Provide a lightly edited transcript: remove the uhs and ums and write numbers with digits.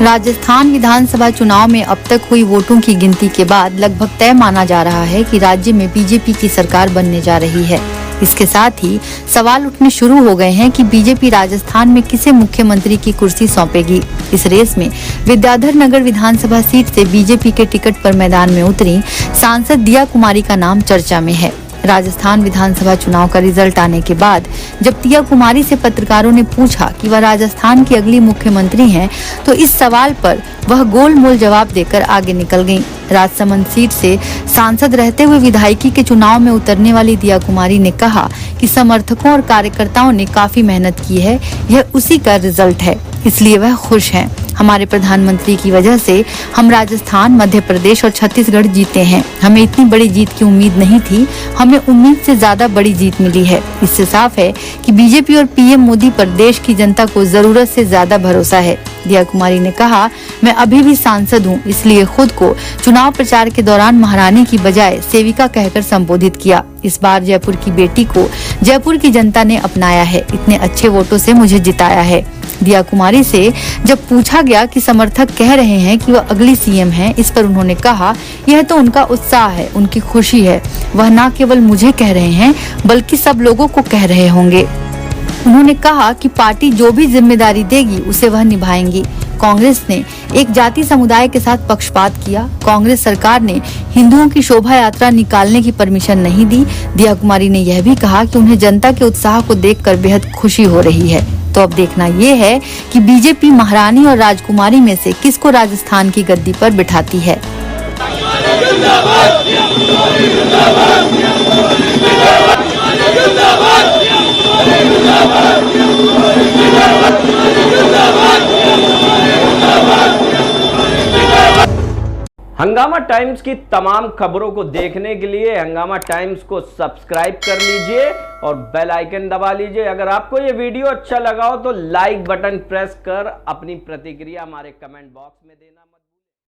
राजस्थान विधानसभा चुनाव में अब तक हुई वोटों की गिनती के बाद लगभग तय माना जा रहा है कि राज्य में बीजेपी की सरकार बनने जा रही है। इसके साथ ही सवाल उठने शुरू हो गए हैं कि बीजेपी राजस्थान में किसे मुख्यमंत्री की कुर्सी सौंपेगी। इस रेस में विद्याधर नगर विधानसभा सीट से बीजेपी के टिकट पर मैदान में उतरी सांसद दिया कुमारी का नाम चर्चा में है। राजस्थान विधानसभा चुनाव का रिजल्ट आने के बाद जब दिया कुमारी से पत्रकारों ने पूछा कि वह राजस्थान की अगली मुख्यमंत्री हैं, तो इस सवाल पर वह गोलमोल जवाब देकर आगे निकल गईं। राजसमंद सीट से सांसद रहते हुए विधायकी के चुनाव में उतरने वाली दिया कुमारी ने कहा कि समर्थकों और कार्यकर्ताओं ने काफी मेहनत की है, यह उसी का रिजल्ट है, इसलिए वह खुश हैं। हमारे प्रधानमंत्री की वजह से हम राजस्थान, मध्य प्रदेश और छत्तीसगढ़ जीते हैं। हमें इतनी बड़ी जीत की उम्मीद नहीं थी, हमें उम्मीद से ज्यादा बड़ी जीत मिली है। इससे साफ है कि बीजेपी और पीएम मोदी पर देश की जनता को जरूरत से ज्यादा भरोसा है। दिया कुमारी ने कहा, मैं अभी भी सांसद हूं, इसलिए खुद को चुनाव प्रचार के दौरान महारानी की बजाय सेविका कहकर संबोधित किया। इस बार जयपुर की बेटी को जयपुर की जनता ने अपनाया है, इतने अच्छे वोटों से मुझे जिताया है। दिया कुमारी से जब पूछा गया कि समर्थक कह रहे हैं कि वह अगली सीएम हैं, इस पर उन्होंने कहा, यह तो उनका उत्साह है, उनकी खुशी है। वह न केवल मुझे कह रहे हैं बल्कि सब लोगों को कह रहे होंगे। उन्होंने कहा कि पार्टी जो भी जिम्मेदारी देगी उसे वह निभाएंगी। कांग्रेस ने एक जाति समुदाय के साथ पक्षपात किया। कांग्रेस सरकार ने हिंदुओं की शोभा यात्रा निकालने की परमिशन नहीं दी। दिया कुमारी ने यह भी कहा कि उन्हें जनता के उत्साह को देखकर बेहद खुशी हो रही है। तो अब देखना ये है कि बीजेपी महारानी और राजकुमारी में से किसको राजस्थान की गद्दी पर बिठाती है। हंगामा टाइम्स की तमाम खबरों को देखने के लिए हंगामा टाइम्स को सब्सक्राइब कर लीजिए और बेल आइकन दबा लीजिए। अगर आपको ये वीडियो अच्छा लगा हो तो लाइक बटन प्रेस कर अपनी प्रतिक्रिया हमारे कमेंट बॉक्स में देना।